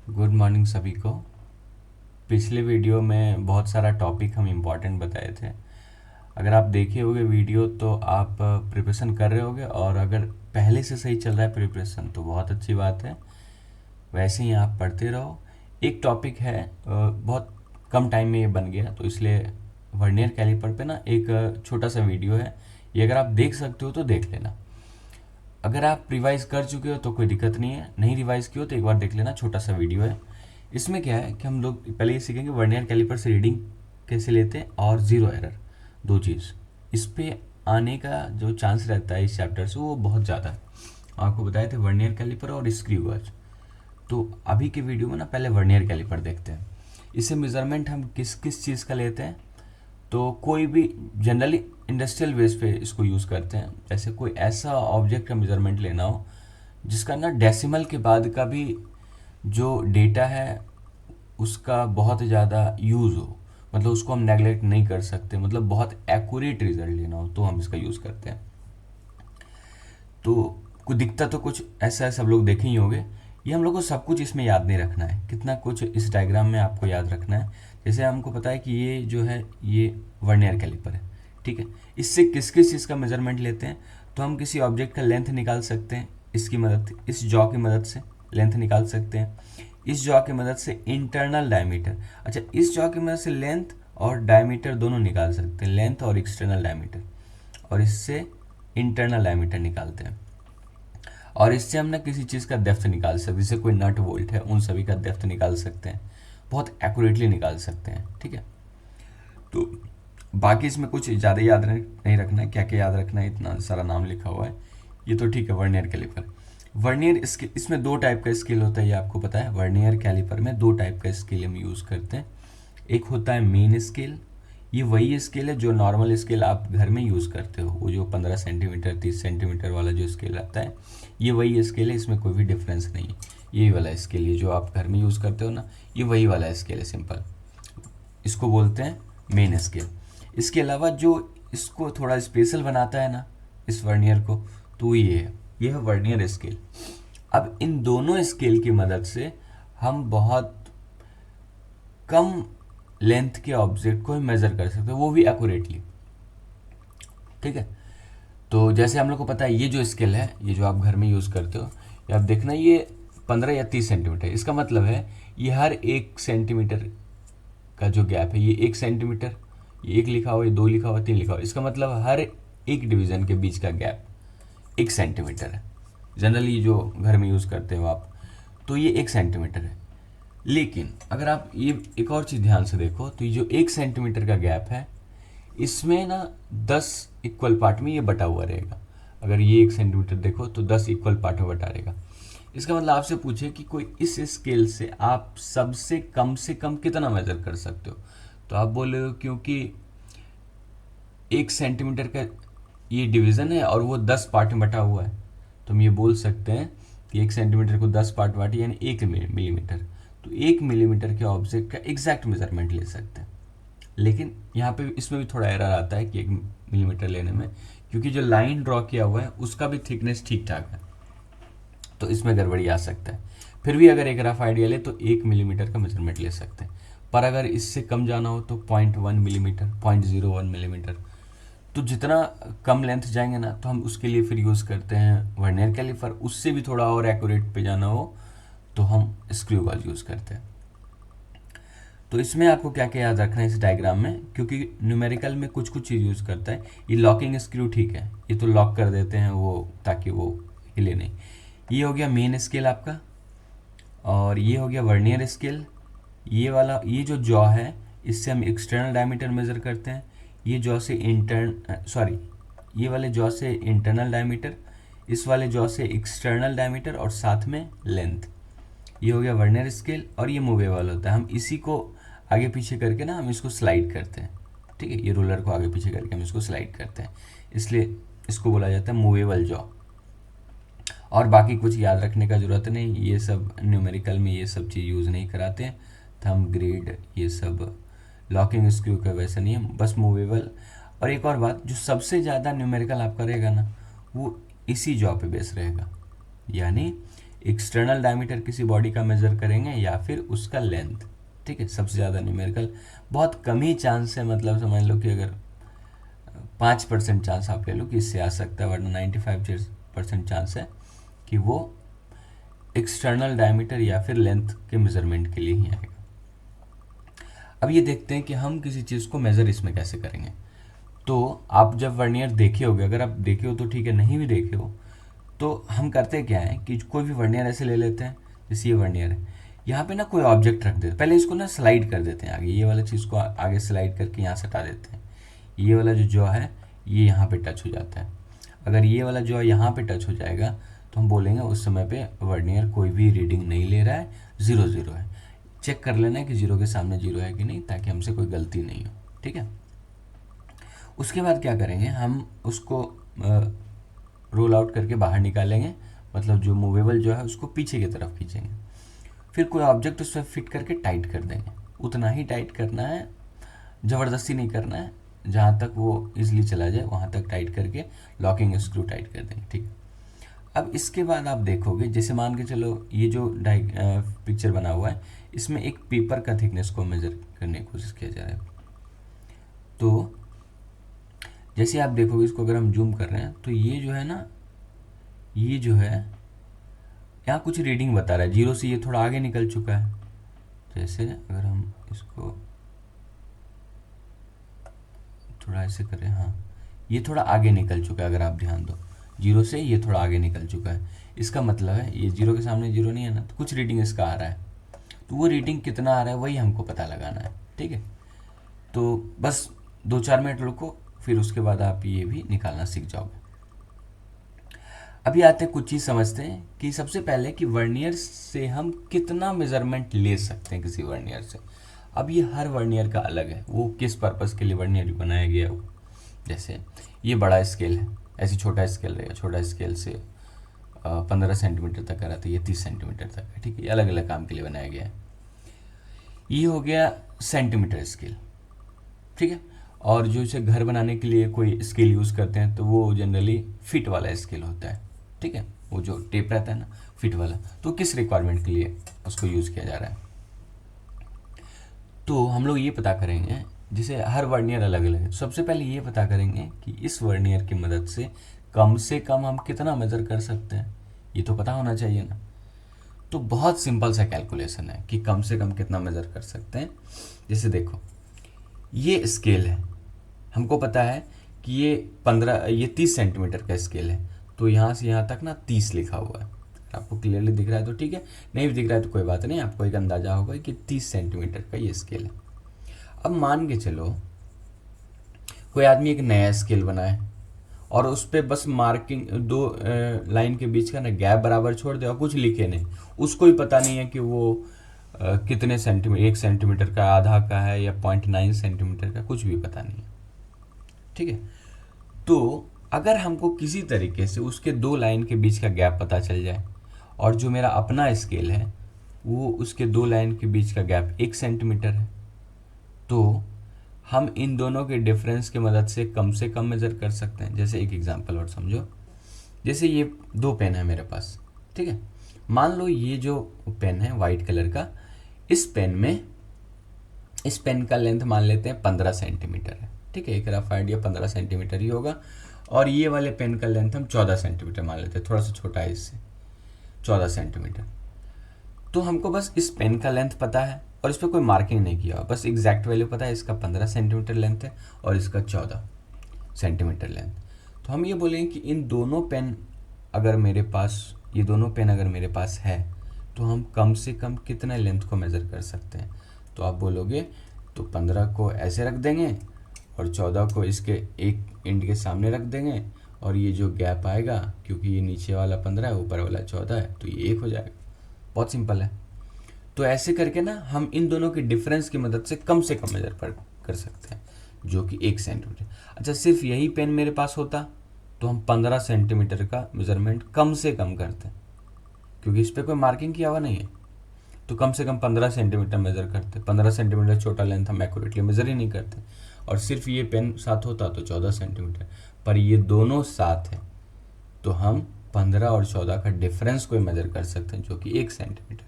Good morning सभी को। पिछले वीडियो में बहुत सारा टॉपिक हम इम्पोर्टेंट बताए थे। अगर आप देखे होगे वीडियो तो आप प्रिपरेशन कर रहे होगे, और अगर पहले से सही चल रहा है प्रिपरेशन तो बहुत अच्छी बात है। वैसे ही आप पढ़ते रहो। एक टॉपिक है, बहुत कम टाइम में ये बन गया, तो इसलिए वर्नियर कैलिपर पे ना एक छोटा सा वीडियो है। ये अगर आप देख सकते हो तो देख लेना। अगर आप रिवाइज कर चुके हो तो कोई दिक्कत नहीं है, नहीं रिवाइज किया हो तो एक बार देख लेना। छोटा सा वीडियो है। इसमें क्या है कि हम लोग पहले ये सीखेंगे वर्नियर कैलिपर से रीडिंग कैसे लेते हैं और ज़ीरो एरर, दो चीज़। इस पे आने का जो चांस रहता है इस चैप्टर से वो बहुत ज़्यादा है। आपको बताए थे वर्नियर कैलिपर और स्क्रू गज। तो अभी के वीडियो में ना पहले वर्नियर कैलिपर देखते हैं। इससे मेज़रमेंट हम किस किस चीज़ का लेते हैं। तो कोई भी जनरली इंडस्ट्रियल बेस पे इसको यूज़ करते हैं। जैसे कोई ऐसा ऑब्जेक्ट का मेज़रमेंट लेना हो जिसका ना डेसिमल के बाद का भी जो डेटा है उसका बहुत ज़्यादा यूज़ हो, मतलब उसको हम नेगलेक्ट नहीं कर सकते, मतलब बहुत एक्यूरेट रिजल्ट लेना हो तो हम इसका यूज़ करते हैं। तो कुछ दिखता तो कुछ ऐसा है, सब लोग देखे ही होंगे। ये हम लोग को सब कुछ इसमें याद नहीं रखना है, कितना कुछ इस डायग्राम में आपको याद रखना है। जैसे हमको पता है कि ये जो है ये वर्नियर कैलिपर है, ठीक है। इससे किस किस चीज़ का मेजरमेंट लेते हैं, तो हम किसी ऑब्जेक्ट का लेंथ निकाल सकते हैं इसकी मदद, इस जॉ की मदद से लेंथ निकाल सकते हैं। इस जॉ की मदद से इंटरनल डायमीटर, अच्छा इस जॉ की मदद से लेंथ और डायमीटर दोनों निकाल सकते हैं, लेंथ और एक्सटर्नल डायमीटर। और इससे इंटरनल डायमीटर निकालते हैं। और इससे हम ना किसी चीज़ का डेप्थ निकाल सकते हैं, जैसे कोई नट वोल्ट है उन सभी का डेप्थ निकाल सकते हैं, बहुत एक्यूरेटली निकाल सकते हैं, ठीक है। तो बाकी इसमें कुछ ज़्यादा याद नहीं रखना है, क्या क्या याद रखना है, इतना सारा नाम लिखा हुआ है। ये तो ठीक है। वर्नियर कैलिपर, वर्नियर स्केल, इसमें दो टाइप का स्केल होता है, ये आपको पता है। वर्नियर कैलिपर में दो टाइप का स्केल हम यूज़ करते हैं। एक होता है मेन स्केल, ये वही स्केल है जो नॉर्मल स्केल आप घर में यूज़ करते हो, वो जो 15 सेंटीमीटर 30 सेंटीमीटर वाला जो स्केल आता है, ये वही स्केल है, इसमें कोई भी डिफरेंस नहीं है। यही वाला स्केल, ये जो आप घर में यूज़ करते हो ना, ये वही वाला स्केल है, सिंपल। इसको बोलते हैं मेन स्केल। इसके अलावा जो इसको थोड़ा स्पेशल बनाता है ना, इस वर्नियर को, तो ये है वर्नियर स्केल। अब इन दोनों स्केल की मदद से हम बहुत कम लेंथ के ऑब्जेक्ट को मेजर कर सकते हैं, वो भी एक्यूरेटली, ठीक है। तो जैसे हम लोग को पता है ये जो स्केल है, ये जो आप घर में यूज़ करते हो, ये आप देखना, ये 15 या 30 सेंटीमीटर, इसका मतलब है ये हर 1 सेंटीमीटर का जो गैप है, ये 1 सेंटीमीटर, ये एक लिखा हुआ, ये दो लिखा हुआ, तीन लिखा हुआ, इसका मतलब हर एक डिवीज़न के बीच का गैप 1 सेंटीमीटर है। जनरली जो घर में यूज़ करते हो आप, तो ये 1 सेंटीमीटर है। लेकिन अगर आप ये एक और चीज़ ध्यान से देखो, तो ये जो 1 सेंटीमीटर का गैप है, इसमें ना 10 इक्वल पार्ट में ये बटा हुआ रहेगा। अगर ये 1 सेंटीमीटर देखो तो 10 इक्वल पार्ट में बटा रहेगा। इसका मतलब आपसे पूछे कि कोई इस स्केल से से कम कितना मेजर कर सकते हो, तो आप बोले हो क्योंकि 1 सेंटीमीटर का ये डिवीज़न है और वो 10 पार्ट में बटा हुआ है, तो हम ये बोल सकते हैं कि 1 सेंटीमीटर को 10 पार्ट बांटे यानी 1 मिलीमीटर। तो 1 मिलीमीटर के ऑब्जेक्ट का एग्जैक्ट मेजरमेंट ले सकते हैं। लेकिन यहाँ पे इसमें भी थोड़ा एरर आता है कि 1 मिलीमीटर लेने में, क्योंकि जो लाइन ड्रॉ किया हुआ है उसका भी थिकनेस ठीक ठाक है, तो इसमें गड़बड़ी आ सकता है। फिर भी अगर एक रफ आइडिया ले तो 1 मिलीमीटर का मेजरमेंट ले सकते हैं। पर अगर इससे कम जाना हो तो 0.1 मिलीमीटर, 0.01 मिलीमीटर। तो जितना कम लेंथ जाएंगे ना, तो हम उसके लिए फिर यूज़ करते हैं वर्नियर कैलिपर। उससे भी थोड़ा और एक्यूरेट पे जाना हो तो हम स्क्रू गॉज यूज़ करते हैं। तो इसमें आपको क्या क्या याद रखना है इस डायग्राम में, क्योंकि न्यूमेरिकल में कुछ कुछ चीज़ यूज़ करता है। ये लॉकिंग स्क्रू ठीक है, ये तो लॉक कर देते हैं वो, ताकि वो हिले नहीं। ये हो गया मेन स्केल आपका, और ये हो गया वर्नियर स्केल। ये वाला, ये जो जॉ है, इससे हम एक्सटर्नल डायमीटर मेज़र करते हैं। ये जॉ से ये वाले जॉ से इंटरनल डायमीटर, इस वाले जॉ से एक्सटर्नल डायमीटर और साथ में लेंथ। ये हो गया वर्नियर स्केल, और ये मूवेबल होता है। हम इसी को आगे पीछे करके ना हम इसको स्लाइड करते हैं, ठीक है। ये रोलर को आगे पीछे करके हम इसको स्लाइड करते हैं, इसलिए इसको बोला जाता है मूवेबल जॉ। और बाकी कुछ याद रखने का ज़रूरत नहीं, ये सब न्यूमेरिकल में ये सब चीज़ यूज़ नहीं कराते हैं। थंब ग्रिड ये सब लॉकिंग स्क्रू का वैसा नहीं है, बस मूवेबल। और एक और बात, जो सबसे ज़्यादा न्यूमेरिकल आपका रहेगा ना, वो इसी जॉ पे बेस रहेगा। यानी एक्सटर्नल डायमीटर किसी बॉडी का मेजर करेंगे या फिर उसका लेंथ। ठीक है, सबसे ज़्यादा न्यूमेरिकल बहुत कम ही चांस है, मतलब समझ लो कि अगर 5% चांस आप ले लो कि इससे आ सकता है, वरना 95% चांस है कि वो एक्सटर्नल डायमीटर या फिर लेंथ के मेजरमेंट के लिए ही आएगा। अब ये देखते हैं कि हम किसी चीज़ को मेज़र इसमें कैसे करेंगे। तो आप जब वर्नियर देखे होगे, अगर आप देखे हो तो ठीक है, नहीं भी देखे हो तो हम करते क्या है कि कोई भी वर्नियर ऐसे ले लेते हैं, जैसे ये वर्नियर है, यहाँ पे ना कोई ऑब्जेक्ट रख देते, पहले इसको ना स्लाइड कर देते हैं आगे, ये वाला चीज़ को आगे स्लाइड करके यहाँ से हटा देते हैं। ये वाला जो जॉ है ये यहाँ पे टच हो जाता है। अगर ये वाला जॉ यहाँ पे टच हो जाएगा तो हम बोलेंगे उस समय पे वर्नियर कोई भी रीडिंग नहीं ले रहा है, 0 0 है। चेक कर लेना है कि 0 के सामने 0 है कि नहीं, ताकि हमसे कोई गलती नहीं हो। ठीक है, उसके बाद क्या करेंगे, हम उसको रोल आउट करके बाहर निकालेंगे, मतलब जो मूवेबल जो है उसको पीछे की तरफ खींचेंगे। फिर कोई ऑब्जेक्ट उस पर फिट करके टाइट कर देंगे, उतना ही टाइट करना है, ज़बरदस्ती नहीं करना है, जहाँ तक वो इजीली चला जाए वहाँ तक टाइट करके लॉकिंग स्क्रू टाइट कर देंगे। ठीक है, अब इसके बाद आप देखोगे, जैसे मान के चलो ये जो पिक्चर बना हुआ है, इसमें एक पेपर का थिकनेस को मेजर करने की कोशिश किया जा रहा है। तो जैसे आप देखोगे, इसको अगर हम जूम कर रहे हैं तो ये जो है ना, ये जो है यहाँ कुछ रीडिंग बता रहा है, 0 से ये थोड़ा आगे निकल चुका है। जैसे अगर हम इसको थोड़ा ऐसे करें, हाँ ये थोड़ा आगे निकल चुका है, अगर आप ध्यान दो 0 से ये थोड़ा आगे निकल चुका है। इसका मतलब है ये 0 के सामने 0 नहीं है ना, तो कुछ रीडिंग इसका आ रहा है, तो वो रीडिंग कितना आ रहा है वही हमको पता लगाना है। ठीक है, तो बस 2-4 मिनट रुको, फिर उसके बाद आप ये भी निकालना सीख जाओगे। अभी आते हैं कुछ चीज़ समझते हैं कि सबसे पहले कि वर्नियर से हम कितना मेजरमेंट ले सकते हैं किसी वर्नियर से। अब ये हर वर्नियर का अलग है, वो किस पर्पज़ के लिए वर्नियर बनाया गया हो। जैसे ये बड़ा स्केल है, ऐसे छोटा स्केल रहेगा, छोटा स्केल से 15 सेंटीमीटर तक का रहता है, ये 30 सेंटीमीटर तक है। ठीक है, ये अलग अलग काम के लिए बनाया गया है। ये हो गया सेंटीमीटर स्केल। ठीक है, और जो इसे घर बनाने के लिए कोई स्केल यूज़ करते हैं तो वो जनरली फिट वाला स्केल होता है। ठीक है, वो जो टेप रहता है ना फिट वाला, तो किस रिक्वायरमेंट के लिए उसको यूज़ किया जा रहा है। तो हम लोग ये पता करेंगे, जैसे हर वर्नियर अलग अलग है, सबसे पहले ये पता करेंगे कि इस वर्नियर की मदद से कम हम कितना मेज़र कर सकते हैं, ये तो पता होना चाहिए ना। तो बहुत सिंपल सा कैलकुलेशन है कि कम से कम कितना मेज़र कर सकते हैं। जैसे देखो, ये स्केल है, हमको पता है कि ये 30 सेंटीमीटर का स्केल है, तो यहाँ से यहाँ तक ना 30 लिखा हुआ है। आपको क्लियरली दिख रहा है तो ठीक है, नहीं भी दिख रहा है तो कोई बात नहीं, आपको एक अंदाजा होगा कि 30 सेंटीमीटर का ये स्केल है। अब मान के चलो कोई आदमी एक नया स्केल बनाए और उस पर बस मार्किंग 2 लाइन के बीच का ना गैप बराबर छोड़ दे और कुछ लिखे नहीं, उसको ही पता नहीं है कि वो कितने सेंटीमीटर, 1 सेंटीमीटर का, आधा का है या 0.9 सेंटीमीटर का, कुछ भी पता नहीं है। ठीक है, तो अगर हमको किसी तरीके से उसके 2 लाइन के बीच का गैप पता चल जाए और जो मेरा अपना स्केल है वो उसके 2 लाइन के बीच का गैप 1 सेंटीमीटर है, तो हम इन दोनों के डिफरेंस की मदद से कम मेज़र कर सकते हैं। जैसे एक एग्जांपल और समझो, जैसे ये 2 पेन है मेरे पास। ठीक है, मान लो ये जो पेन है वाइट कलर का, इस पेन का लेंथ मान लेते हैं 15 सेंटीमीटर है। ठीक है, एक रफ आइडिया 15 सेंटीमीटर ही होगा, और ये वाले पेन का लेंथ हम 14 सेंटीमीटर मान लेते हैं, थोड़ा सा छोटा है इससे, 14 सेंटीमीटर। तो हमको बस इस पेन का लेंथ पता है और इस पर कोई मार्किंग नहीं किया, बस एग्जैक्ट वैल्यू पता है, इसका 15 सेंटीमीटर लेंथ है और इसका 14 सेंटीमीटर लेंथ। तो हम ये बोलेंगे कि इन दोनों पेन अगर मेरे पास, ये दोनों पेन अगर मेरे पास है तो हम कम से कम कितने लेंथ को मेज़र कर सकते हैं। तो आप बोलोगे तो 15 को ऐसे रख देंगे और 14 को इसके एक एंड के सामने रख देंगे, और ये जो गैप आएगा, क्योंकि ये नीचे वाला 15 है ऊपर वाला 14 है, तो ये 1 हो जाएगा। बहुत सिंपल है। तो ऐसे करके ना हम इन दोनों के डिफरेंस की मदद से कम मेजर कर सकते हैं, जो कि 1 सेंटीमीटर। अच्छा, सिर्फ यही पेन मेरे पास होता तो हम 15 सेंटीमीटर का मेजरमेंट कम से कम करते, क्योंकि इस पर कोई मार्किंग किया हुआ नहीं है, तो कम से कम 15 सेंटीमीटर मेज़र करते। 15 सेंटीमीटर छोटा लेंथ हम एक्यूरेटली मेज़र ही नहीं करते, और सिर्फ ये पेन साथ होता तो 14 सेंटीमीटर, पर ये दोनों साथ है तो हम 15 और 14 का डिफरेंस को मेजर कर सकते हैं, जो कि 1 सेंटीमीटर।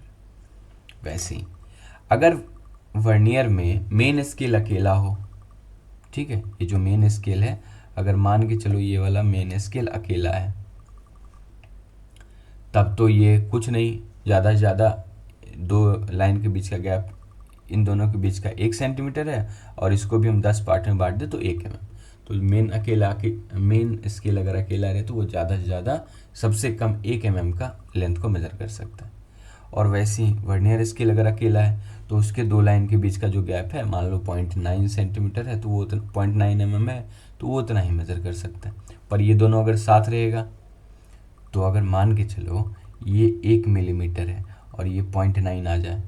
वैसे ही अगर वर्नियर में मेन स्केल अकेला हो, ठीक है, ये जो मेन स्केल है, अगर मान के चलो ये वाला मेन स्केल अकेला है, तब तो ये कुछ नहीं, ज़्यादा से ज़्यादा 2 लाइन के बीच का गैप, इन दोनों के बीच का 1 सेंटीमीटर है, और इसको भी हम 10 पार्ट में बांट दें तो 1 mm। तो मेन स्केल अगर अकेला रहे तो वो ज़्यादा से ज़्यादा सबसे कम 1 mm का लेंथ को मेज़र कर सकता है। और वैसे ही वर्नियर स्केल अगर अकेला है तो उसके 2 लाइन के बीच का जो गैप है, मान लो 0.9 सेंटीमीटर है, तो वो 0.9 mm है, तो वो उतना ही मेज़र कर सकता है। पर ये दोनों अगर साथ रहेगा, तो अगर मान के चलो ये 1 मिलीमीटर है और ये 0.9 आ जाए,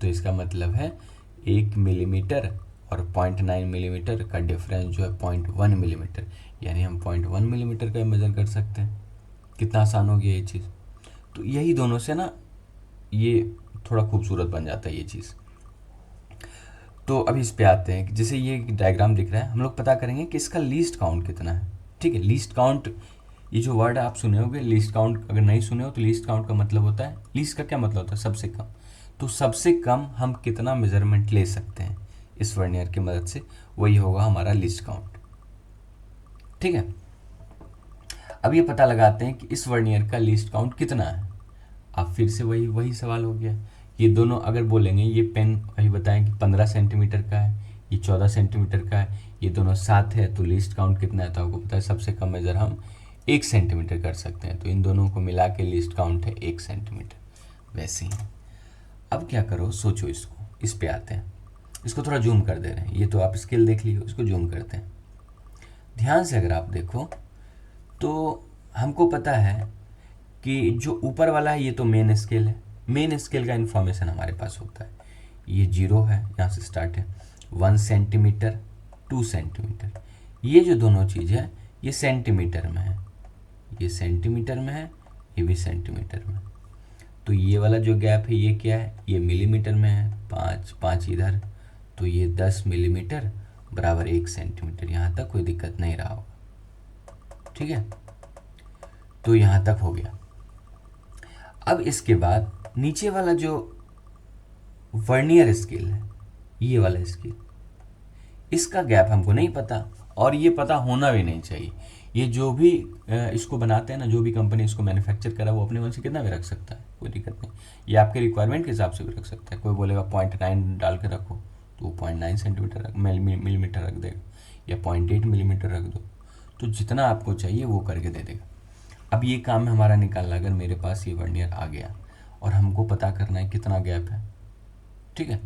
तो इसका मतलब है 1 मिलीमीटर और 0.9 मिलीमीटर का डिफरेंस जो है 0.1 मिलीमीटर, यानी हम 0.1 मिलीमीटर का मेज़र कर सकते हैं। कितना आसान हो गया ये चीज़। तो यही दोनों से ना ये थोड़ा खूबसूरत बन जाता है ये चीज़। तो अभी इस पे आते हैं कि जैसे ये डायग्राम दिख रहा है, हम लोग पता करेंगे कि इसका लीस्ट काउंट कितना है। ठीक है, लीस्ट काउंट, ये जो वर्ड आप सुने होंगे लीस्ट काउंट, अगर नहीं सुने हो तो लीस्ट काउंट का मतलब होता है, लीस्ट का क्या मतलब होता है, सबसे कम। तो सबसे कम हम कितना मेजरमेंट ले सकते हैं इस वर्नियर की मदद से, वही होगा हमारा लीस्ट काउंट। ठीक है, अब ये पता लगाते हैं कि इस वर्नियर का लीस्ट काउंट कितना है। अब फिर से वही सवाल हो गया, ये दोनों अगर बोलेंगे, ये पेन वही बताएं कि 15 सेंटीमीटर का है, ये 14 सेंटीमीटर का है, ये दोनों साथ है, तो लीस्ट काउंट कितना है, तो आपको पता है सबसे कम मेजर हम 1 सेंटीमीटर कर सकते हैं। तो इन दोनों को मिला के लीस्ट काउंट है 1 सेंटीमीटर। वैसे ही अब क्या करो, सोचो इसको, इस पे आते हैं, इसको थोड़ा जूम कर दे रहे हैं, ये तो आप स्केल देख लियो, इसको जूम करते हैं। ध्यान से अगर आप देखो तो हमको पता है कि जो ऊपर वाला है ये तो मेन स्केल है, मेन स्केल का इन्फॉर्मेशन हमारे पास होता है, ये 0 है, यहाँ से स्टार्ट है, 1 सेंटीमीटर, 2 सेंटीमीटर, ये जो दोनों चीज़ है ये सेंटीमीटर में है, ये सेंटीमीटर में है, ये भी सेंटीमीटर में। तो ये वाला जो गैप है ये क्या है, ये मिलीमीटर में है, 5 इधर, तो ये 10 मिलीमीटर बराबर 1 सेंटीमीटर। यहाँ तक कोई दिक्कत नहीं रहा होगा। ठीक है, तो यहाँ तक हो गया। अब इसके बाद नीचे वाला जो वर्नियर स्केल है, ये वाला स्केल, इसका गैप हमको नहीं पता, और ये पता होना भी नहीं चाहिए। ये जो भी इसको बनाते हैं ना, जो भी कंपनी इसको मैन्युफैक्चर करा, वो अपने मन से कितना भी रख सकता है, कोई दिक्कत नहीं। ये आपके रिक्वायरमेंट के हिसाब से भी रख सकता है। कोई बोलेगा 0.9 डाल के रखो, तो वो 0.9 सेंटीमीटर मिलीमीटर रख देगा, या 0.8 मिलीमीटर रख दो, तो जितना आपको चाहिए वो करके दे देगा। अब ये काम है हमारा निकालना, अगर मेरे पास ये वर्नियर आ गया और हमको पता करना है कितना गैप है। ठीक है,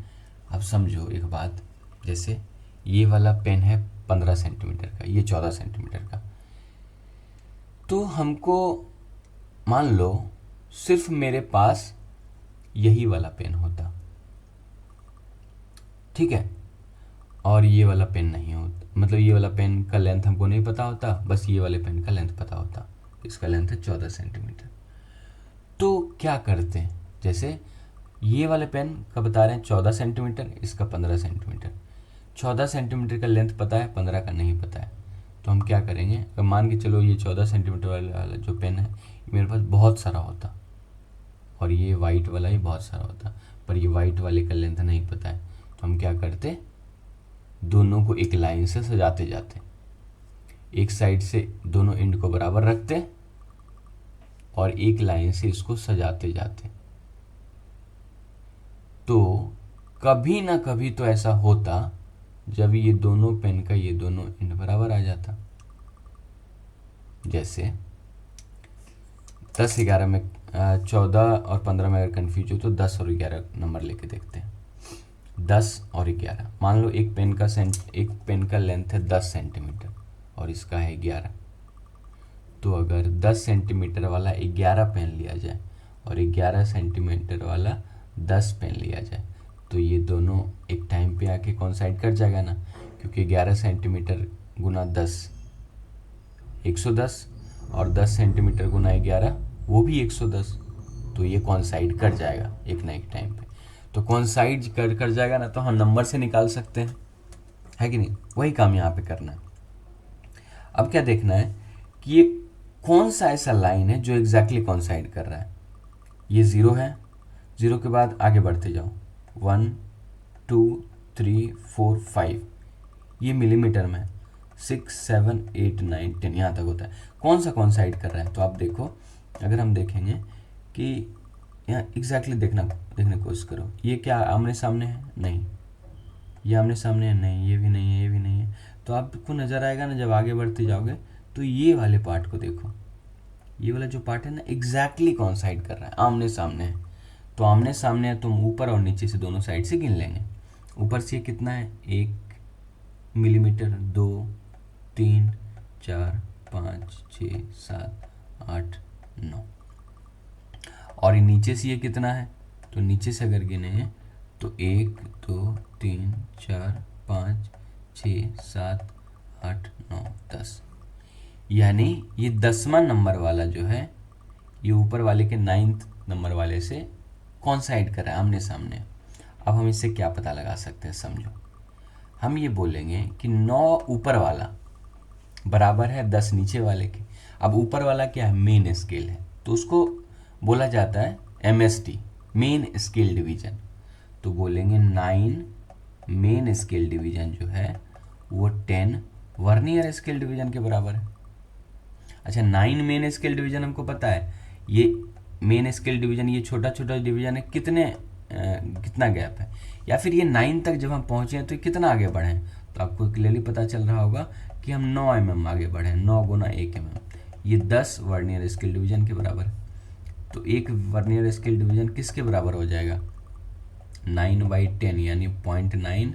अब समझो एक बात, जैसे ये वाला पेन है 15 सेंटीमीटर का, ये 14 सेंटीमीटर का, तो हमको मान लो सिर्फ मेरे पास यही वाला पेन होता, ठीक है, और ये वाला पेन नहीं होता, मतलब ये वाला पेन का लेंथ हमको नहीं पता होता, बस ये वाले पेन का लेंथ पता होता, इसका लेंथ है 14 सेंटीमीटर। तो क्या करते हैं, जैसे ये वाले पेन का बता रहे हैं 14 सेंटीमीटर, इसका 15 सेंटीमीटर, 14 सेंटीमीटर का लेंथ पता है, 15 का नहीं पता है, तो हम क्या करेंगे, अगर मान के चलो ये 14 सेंटीमीटर वाला जो पेन है मेरे पास बहुत सारा होता, और ये वाइट वाला ही बहुत सारा होता, पर ये वाइट वाले का लेंथ नहीं पता है, तो हम क्या करते, दोनों को एक लाइन से सजाते जाते, एक साइड से दोनों एंड को बराबर रखते और एक लाइन से इसको सजाते जाते। तो कभी ना कभी तो ऐसा होता जब ये दोनों पेन का ये दोनों एंड बराबर आ जाता। जैसे 10 11 में 14 और 15 में अगर कन्फ्यूज हो तो 10 और 11 नंबर लेके देखते हैं। 10 और 11, मान लो एक पेन का लेंथ है 10 सेंटीमीटर और इसका है 11, तो अगर 10 सेंटीमीटर वाला 11 पेन लिया जाए और 11 सेंटीमीटर वाला 10 पेन लिया जाए, तो ये दोनों एक टाइम पे आके कॉन्साइड कर जाएगा ना, क्योंकि 11 सेंटीमीटर गुना 10 110 और 10 सेंटीमीटर गुना 11 वो भी 110, तो ये कॉन्साइड कर जाएगा एक ना एक टाइम पे। तो कॉन्साइड कर जाएगा ना, तो हम नंबर से निकाल सकते हैं, है कि नहीं। वही काम यहाँ पे करना है। अब क्या देखना है कि ये कौन सा ऐसा लाइन है जो एग्जैक्टली कॉन्साइड कर रहा है। ये 0 है, 0 के बाद आगे बढ़ते जाओ, 1 2 3 4 5, ये मिलीमीटर में, 6 7 8 9 10 यहाँ तक होता है। कौन सा कॉन्साइड कर रहा है, तो आप देखो, अगर हम देखेंगे कि यहाँ एग्जैक्टली देखने की कोशिश करो, ये क्या आमने सामने है, नहीं, ये आमने सामने है, नहीं, ये भी नहीं है, ये भी नहीं है। तो आपको नज़र आएगा ना जब आगे बढ़ते जाओगे, तो ये वाले पार्ट को देखो, ये वाला जो पार्ट है ना एग्जैक्टली कॉन्साइड कर रहा है, आमने सामने है। तो आमने सामने है तो हम ऊपर और नीचे से दोनों साइड से गिन लेंगे। ऊपर से कितना है, 1 मिलीमीटर, 2 3 4 5 6 7 8 9, और नीचे से ये कितना है, तो नीचे से अगर गिने हैं तो 1 2 3 4 5 6 7 8 9 10, यानी ये 10वां नंबर वाला जो है ये ऊपर वाले के 9th नंबर वाले से कॉन्साइड कर रहा है, आमने सामने। अब हम इससे क्या पता लगा सकते हैं, समझो। हम ये बोलेंगे कि 9 ऊपर वाला बराबर है 10 नीचे वाले के। अब ऊपर वाला क्या है, मेन स्केल है, तो उसको बोला जाता है MSD, मेन स्केल डिवीजन। तो बोलेंगे 9 मेन स्केल डिवीजन जो है वो 10 वर्नियर स्केल डिवीजन के बराबर है। अच्छा, 9 मेन स्केल डिवीजन हमको पता है, ये मेन स्केल डिवीजन, ये छोटा छोटा डिवीजन है, कितना गैप है, या फिर ये 9 तक जब हम पहुँचे हैं तो कितना आगे बढ़े हैं, तो आपको क्लियरली पता चल रहा होगा कि हम 9 mm आगे बढ़े हैं, 9 गुना 1 mm, ये 10 वर्नियर स्केल डिवीजन के बराबर है। तो एक वर्नियर स्केल डिवीजन किसके बराबर हो जाएगा, 9/10, यानी 0.9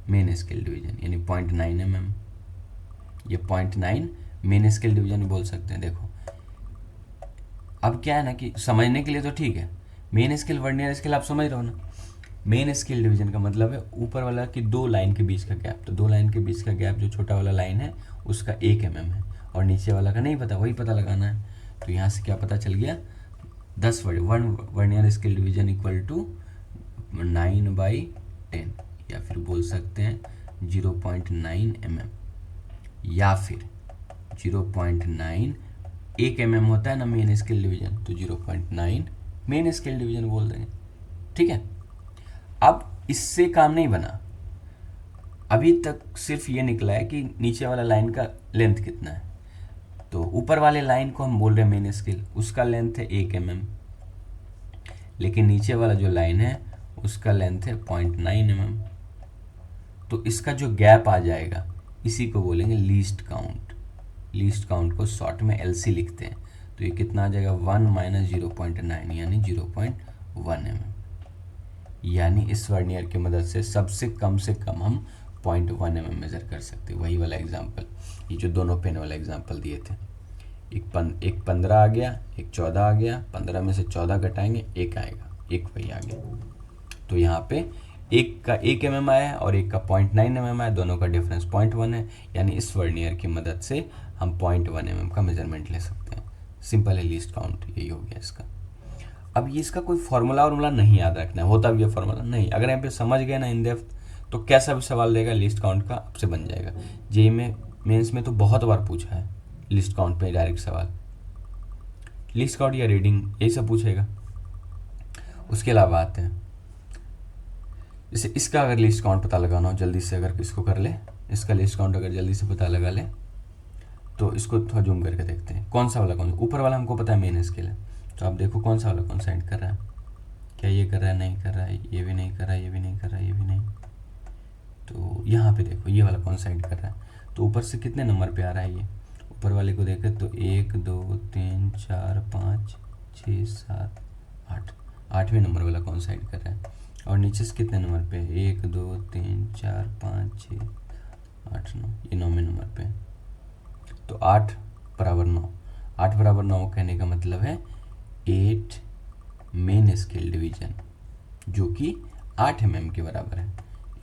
मेन स्केल डिवीजन, यानी 0.9 mm। ये 0.9 मेन स्केल डिवीजन बोल सकते हैं। देखो अब क्या है ना कि समझने के लिए तो ठीक है, मेन स्केल वर्नियर स्केल आप समझ रहे हो ना। मेन स्केल डिवीजन का मतलब है ऊपर वाला की 2 लाइन के बीच का गैप, तो 2 लाइन के बीच का गैप जो छोटा वाला लाइन है उसका 1 mm है, और नीचे वाला का नहीं पता, वही पता लगाना है। तो यहाँ से क्या पता चल गया, 1 vernier scale division equal to 9/10, या फिर बोल सकते हैं 0.9 mm, या फिर 0.9, 1 mm होता है ना मेन स्केल डिवीजन, तो 0.9 मेन स्केल डिवीजन बोल देंगे। ठीक है, अब इससे काम नहीं बना, अभी तक सिर्फ ये निकला है कि नीचे वाला लाइन का लेंथ कितना है। तो ऊपर वाले लाइन को हम बोल रहे हैं मेन स्केल, उसका लेंथ है 1 mm, लेकिन नीचे वाला जो लाइन है उसका लेंथ है 0.9 mm। तो इसका जो गैप आ जाएगा इसी को बोलेंगे लीस्ट काउंट। लीस्ट काउंट को शॉर्ट में LC लिखते हैं। तो ये कितना आ जाएगा, 1 - 0.9 यानी 0.1 mm। यानी इस वर्नियर की मदद से सबसे कम हम 0.1 mm मेज़र कर सकते हैं। वही वाला एग्जाम्पल, ये जो दोनों पेन वाला एग्जाम्पल दिए थे, एक 15 आ गया, एक 14 आ गया, 15 में से 14 घटाएंगे, 1 आएगा, 1 वही आ गया। तो यहाँ पे एक का 1 mm आया और एक का 0.9 mm आया, दोनों का डिफरेंस 0.1 है। यानी इस वर्नियर की मदद से हम 0.1 mm का मेजरमेंट ले सकते हैं। सिंपल है, लीस्ट काउंट यही हो गया इसका। अब ये इसका कोई फार्मूला नहीं याद रखना है, होता भी है फार्मूला नहीं, अगर यहाँ पे समझ गए ना इन डेप्थ, तो कैसा भी सवाल रहेगा लिस्ट काउंट का आपसे बन जाएगा। जेईई में मेंस में तो बहुत बार पूछा है लिस्ट काउंट पे डायरेक्ट सवाल, लिस्ट काउंट या रीडिंग यही सब पूछेगा। उसके अलावा आते हैं, जैसे इसका अगर लिस्ट काउंट पता लगाना हो जल्दी से, अगर इसको कर ले, इसका लिस्ट काउंट अगर जल्दी से पता लगा ले, तो इसको थोड़ा जूम करके देखते हैं कौन सा ऊपर वाला हमको पता है मेन स्केल है। तो आप देखो कौन सा वाला कॉन्साइड कर रहा है, क्या ये कर रहा है, नहीं कर रहा है, ये भी नहीं कर रहा है, ये भी नहीं कर रहा है, ये भी नहीं। तो यहाँ पे देखो ये वाला कॉन्साइड कर रहा है। तो ऊपर से कितने नंबर पे आ रहा है, ये ऊपर वाले को देखें तो 1 2 3 4 5 6 7 8, 8वें नंबर वाला कॉन्साइड कर रहा है। और नीचे से कितने नंबर पे, 1 2 3 4 5 6 8 9, ये 9वें नंबर पे। तो 8 बराबर 9, 8 बराबर 9 कहने का मतलब है 8 मेन स्केल डिवीजन, जो कि 8 mm के बराबर है,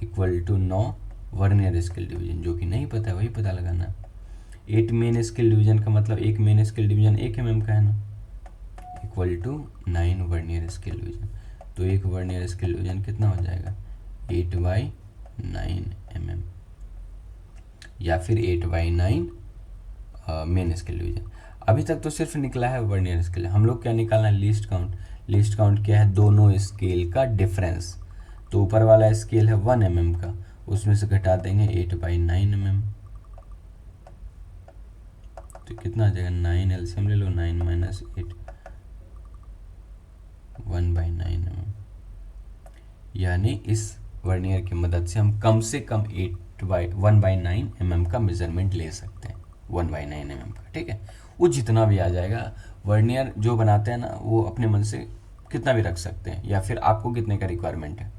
equal to 9 vernier scale division, जो कि नहीं पता है वही पता लगाना। 8 मेन स्केल डिवीजन का मतलब एक मेन स्केल डिवीजन 1 mm का है ना, equal to 9 vernier scale division. तो एक वर्नियर स्केल डिवीजन कितना हो जाएगा, 8/9 mm, या फिर 8/9 मेन स्केल डिवीजन। अभी तक तो सिर्फ निकला है वर्नियर स्केल, हम लोग क्या निकालना है, लीस्ट काउंट। लीस्ट काउंट क्या है, दोनों स्केल का डिफरेंस। तो ऊपर वाला स्केल है 1 mm का, उसमें से घटा देंगे 8/9 mm, तो कितना आ जाएगा, 9 एलसीएम ले लो, 9 - 8, 1/9 mm। यानी इस वर्नियर की मदद से हम कम से कम 1/9 mm का मेजरमेंट ले सकते हैं, 1/9 mm का, ठीक है। वो जितना भी आ जाएगा, वर्नियर जो बनाते हैं ना वो अपने मन से कितना भी रख सकते हैं, या फिर आपको कितने का रिक्वायरमेंट है।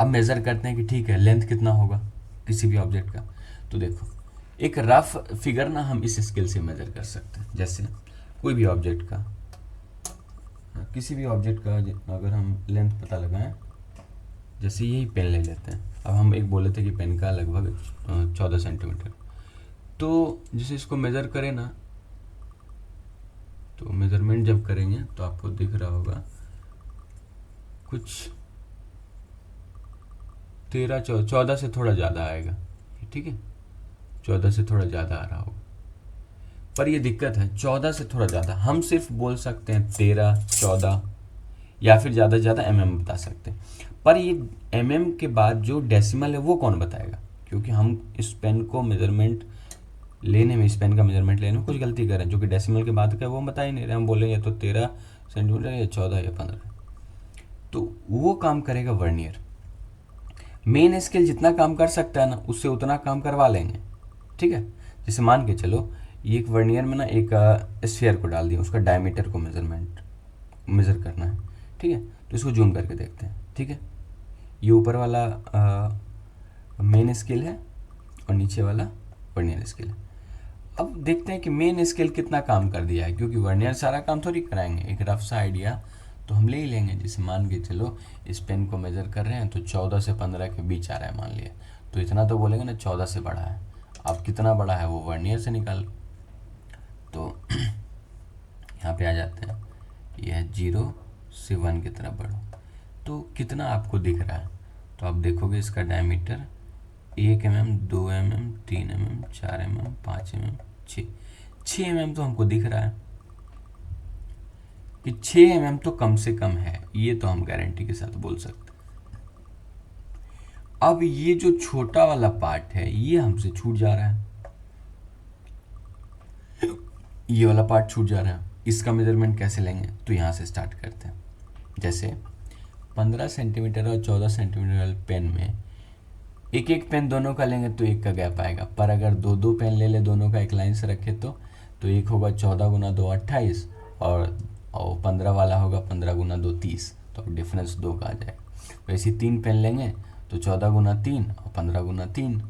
अब मेज़र करते हैं कि ठीक है लेंथ कितना होगा किसी भी ऑब्जेक्ट का। तो देखो एक रफ फिगर ना हम इस स्केल से मेज़र कर सकते हैं। जैसे कोई भी ऑब्जेक्ट का, किसी भी ऑब्जेक्ट का अगर हम लेंथ पता लगाएं, जैसे यही पेन ले लेते हैं। अब हम एक बोले थे कि पेन का लगभग 14 सेंटीमीटर, तो जैसे इसको मेज़र करें ना, तो मेज़रमेंट जब करेंगे तो आपको दिख रहा होगा कुछ 14 से थोड़ा ज़्यादा आएगा, ठीक है, 14 से थोड़ा ज़्यादा आ रहा होगा। पर ये दिक्कत है, 14 से थोड़ा ज़्यादा हम सिर्फ बोल सकते हैं 13, 14 या फिर ज़्यादा से ज़्यादा mm बता सकते हैं। पर ये mm के बाद जो डेसिमल है वो कौन बताएगा, क्योंकि हम इस पेन को मेजरमेंट लेने में, इस पेन का मेजरमेंट लेने में कुछ गलती कर रहे हैं, जो कि डेसिमल के बाद का वो हम बता ही नहीं रहे। हम बोलेंगे तो 13 सेंटीमीटर या 14 या 15, तो वो काम करेगा वर्नियर। मेन स्केल जितना काम कर सकता है ना उससे उतना काम करवा लेंगे, ठीक है। जैसे मान के चलो ये एक वर्नियर में ना एक स्फीयर को डाल दिया, उसका डायमीटर को मेज़र करना है, ठीक है। तो इसको जूम करके देखते हैं, ठीक है। ये ऊपर वाला मेन स्केल है और नीचे वाला वर्नियर स्केल है। अब देखते हैं कि मेन स्केल कितना काम कर दिया है, क्योंकि वर्नियर सारा काम थोड़ी कराएंगे। एक रफ सा आइडिया तो हम ले ही लेंगे। जैसे मान के चलो इस पेन को मेज़र कर रहे हैं तो 14 से 15 के बीच आ रहा है मान लिया, तो इतना तो बोलेंगे ना 14 से बड़ा है। अब कितना बड़ा है वो वर्नियर से निकाल, तो यहाँ पे आ जाते हैं, यह 0 से 1 की तरफ बढ़ो, तो कितना आपको दिख रहा है। तो आप देखोगे इसका diameter 1 mm, 2 mm, 3 mm, 4 mm, 5 mm, 6 mm तो हमको दिख रहा है कि 6 mm तो कम से कम है, ये तो हम गारंटी के साथ बोल सकते हैं। अब ये जो छोटा वाला पार्ट है ये हमसे छूट जा रहा है, ये वाला पार्ट छूट जा रहा है। इसका मेजरमेंट कैसे लेंगे, तो यहाँ से स्टार्ट करते हैं। जैसे 15 सेंटीमीटर और 14 सेंटीमीटर वाले पेन में एक एक पेन दोनों का लेंगे तो एक का गैप आएगा, पर अगर दो दो पेन ले ले दोनों का एक लाइन से रखे तो एक होगा 14 गुना 2 28, और 15 वाला होगा 15 गुना 2 30, तो डिफरेंस 2 का आ जाएगा। वैसे 3 पेन लेंगे तो 14 गुना 3 और 15 गुना 3,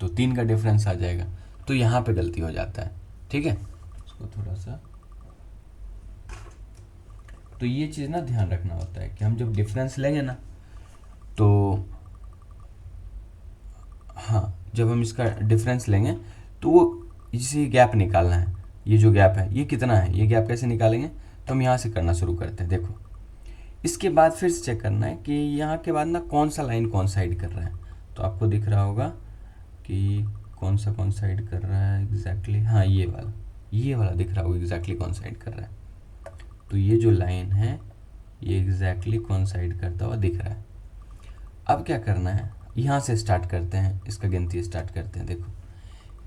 तो 3 का डिफरेंस आ जाएगा। तो यहाँ पे गलती हो जाता है, ठीक है। इसको थोड़ा सा, तो ये चीज़ ना ध्यान रखना होता है कि हम जब डिफरेंस लेंगे ना, तो हाँ जब हम इसका डिफरेंस लेंगे तो वो इसे गैप निकालना है। ये जो गैप है ये कितना है, ये गैप कैसे निकालेंगे, तो हम यहाँ से करना शुरू करते हैं। देखो इसके बाद फिर से चेक करना है कि यहाँ के बाद ना कौन सा लाइन कौन साइड कर रहा है। तो आपको दिख रहा होगा कि कौन साइड कर रहा है एग्जैक्टली, हाँ ये वाला दिख रहा होगा एग्जैक्टली कौन साइड कर रहा है। तो ये जो लाइन है ये एग्जैक्टली कौन साइड करता हुआ दिख रहा है। अब क्या करना है, यहाँ से स्टार्ट करते हैं, इसका गिनती स्टार्ट करते हैं। देखो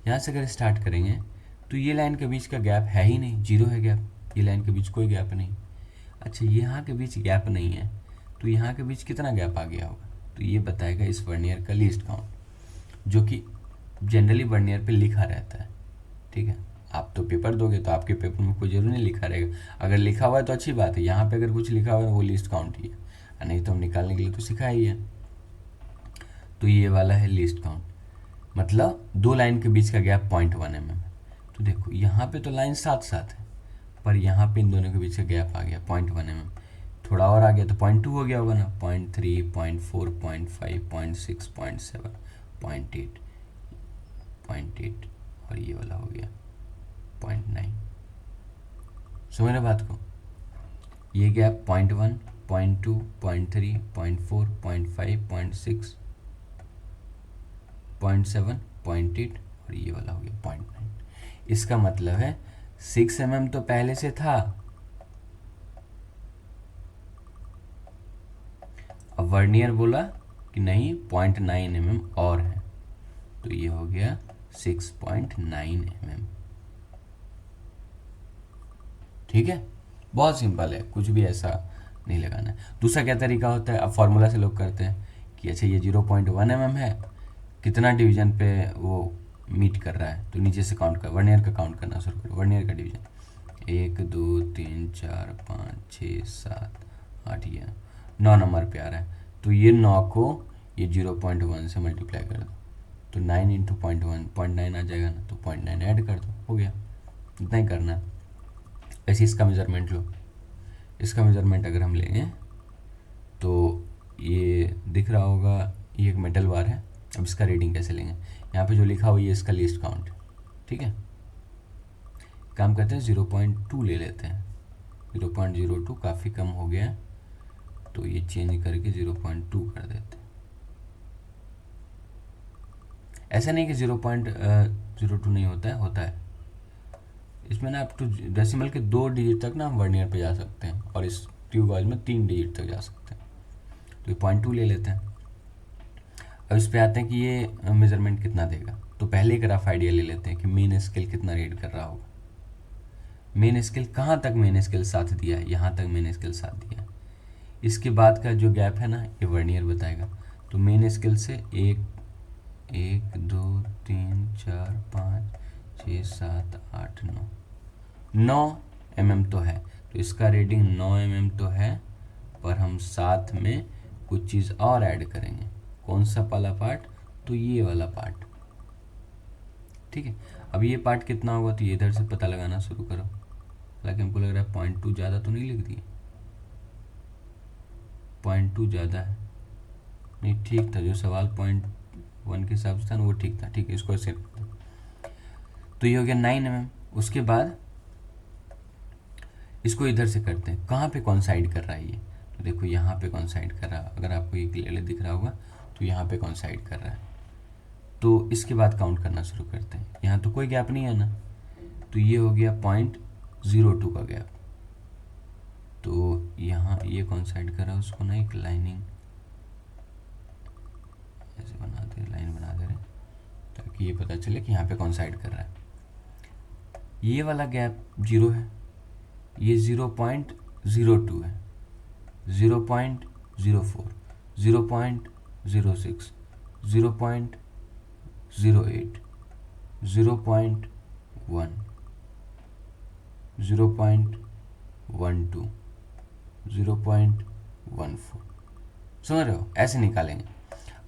यहाँ से अगर स्टार्ट करेंगे तो ये लाइन के बीच का गैप है ही नहीं, 0 है गैप, ये लाइन के बीच कोई गैप नहीं। अच्छा यहाँ के बीच गैप नहीं है, तो यहाँ के बीच कितना गैप आ गया होगा, तो ये बताएगा इस वर्नियर का लीस्ट काउंट, जो कि जनरली वर्नियर पे लिखा रहता है, ठीक है। आप तो पेपर दोगे तो आपके पेपर में कोई जरूर नहीं लिखा रहेगा, अगर लिखा हुआ है तो अच्छी बात है, यहाँ पे अगर कुछ लिखा हुआ है वो लीस्ट काउंट ही है, नहीं तो हम निकालने के लिए तो सिखा ही है। तो ये वाला है लीस्ट काउंट, मतलब 2 लाइन के बीच का गैप 0.1 mm। तो देखो यहाँ पे तो लाइन साथ साथ है, पर यहाँ पे इन दोनों के बीच का गैप आ गया 0.1 mm, थोड़ा और आ गया तो 0.2 हो गया होगा ना, 0.3, 0.4, 0.5, 0.6, 0.7, 0.8, 0.8 और ये वाला हो गया 0.9। समझ रहे बात को, ये गैप 0.1, 0.2, 0.3, 0.4, 0.5, 0.6, 0.7, 0.8 और ये वाला हो गया 0.9। इसका मतलब है 6 mm तो पहले से था, अब वर्नियर बोला कि नहीं 0.9 mm और है, तो ये हो गया 6.9 mm। ठीक है, बहुत सिंपल है, कुछ भी ऐसा नहीं लगाना है। दूसरा क्या तरीका होता है, अब फॉर्मूला से लोग करते हैं कि अच्छा ये 0.1 mm है, कितना डिवीजन पे वो मीट कर रहा है, तो नीचे से काउंट कर, वर्नियर का काउंट करना शुरू करो, वर्नियर का डिवीजन 1 2 3 4 5 6 7 8, ये 9 नंबर पे आ रहा है, तो ये 9 को ये 0.1 से मल्टीप्लाई कर दो, तो 9 इंटू 0.1 0.9 आ जाएगा ना, तो 0.9 ऐड कर दो, हो गया। इतना ही करना है। ऐसे इसका मेज़रमेंट लो, इसका मेज़रमेंट अगर हम लेंगे तो ये दिख रहा होगा, ये एक मेटल बार है। अब इसका रीडिंग कैसे लेंगे, यहाँ पे जो लिखा हुआ ये इसका लीस्ट काउंट, ठीक है। काम करते हैं 0.2 ले लेते हैं, 0.02 काफ़ी कम हो गया है, तो ये चेंज करके 0.2 कर देते हैं। ऐसा नहीं कि 0.02 नहीं होता है, होता है। इसमें ना आप टू डेसिमल के 2 डिजिट तक ना हम वर्नियर पे जा सकते हैं, और इस ट्यूब गॉज में 3 डिजिट तक जा सकते हैं, तो ये 0.2 ले लेते हैं। अब इस पे आते हैं कि ये मेज़रमेंट कितना देगा, तो पहले एक रफ आइडिया ले लेते हैं कि मेन स्केल कितना रीड कर रहा होगा। मेन स्केल कहाँ तक मेन स्केल साथ दिया है, यहाँ तक मेन स्केल साथ दिया है, इसके बाद का जो गैप है ना ये वर्नियर बताएगा। तो मेन स्केल से 1 1 2 3 4 5 6 7 8 9 mm तो है, तो इसका रीडिंग 9 mm तो है, पर हम साथ में कुछ चीज़ और ऐड करेंगे। कौन सा वाला पार्ट, तो ये वाला पार्ट, ठीक है। अब ये पार्ट कितना होगा, तो ये इधर से पता लगाना शुरू करो। हालांकि हमको लग रहा है 0.2 ज़्यादा तो नहीं लिख दिए, 0.2 ज़्यादा है, नहीं ठीक था, जो सवाल 0.1 के हिसाब से था ना वो ठीक था, ठीक है, इसको ऐसे। तो ये हो गया 9 mm। उसके बाद इसको इधर से करते हैं, कहाँ पे कॉन्साइड कर रहा है ये, तो देखो यहाँ पे कॉन्साइड कर रहा है, अगर आपको ये क्लियरली दिख रहा होगा तो यहाँ पे कॉन्साइड कर रहा है। तो इसके बाद काउंट करना शुरू करते हैं, यहाँ तो कोई गैप नहीं है ना, तो ये हो गया 0.02 का गैप। तो यहाँ ये कॉन्साइड कर रहा है, उसको ना एक लाइनिंग ऐसे बना दे, लाइन बना दे रहे, ताकि ये पता चले कि यहाँ पे कॉन्साइड कर रहा है। ये वाला गैप 0 है, ये 0.02 है, 0.04 0.06 0.08 0.1 0.12 0.14, समझ रहे हो, ऐसे निकालेंगे।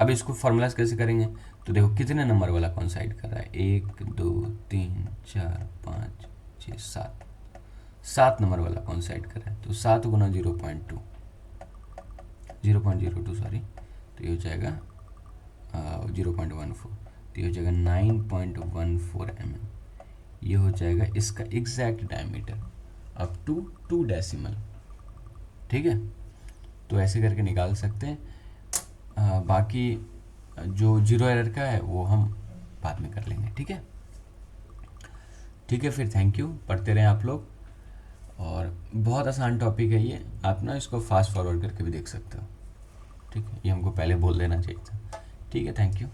अब इसको फॉर्मूलाज कैसे करेंगे, तो देखो कितने नंबर वाला कॉन्साइड कर रहा है, 1 2 3 4 5 6 7, 7 नंबर वाला कॉन्साइड कर रहा है, तो 7 गुना 0.02 सॉरी, तो ये हो जाएगा 0.14, तो ये हो जाएगा 9.14 mm। ये हो जाएगा इसका exact diameter up to 2 decimal, ठीक है। तो ऐसे करके निकाल सकते हैं। बाकी जो जीरो एरर का है वो हम बाद में कर लेंगे, ठीक है। ठीक है, फिर थैंक यू, पढ़ते रहें आप लोग, और बहुत आसान टॉपिक है ये, आप ना इसको फास्ट फॉरवर्ड करके भी देख सकते हो, ठीक है। ये हमको पहले बोल देना चाहिए था, ठीक है, थैंक यू।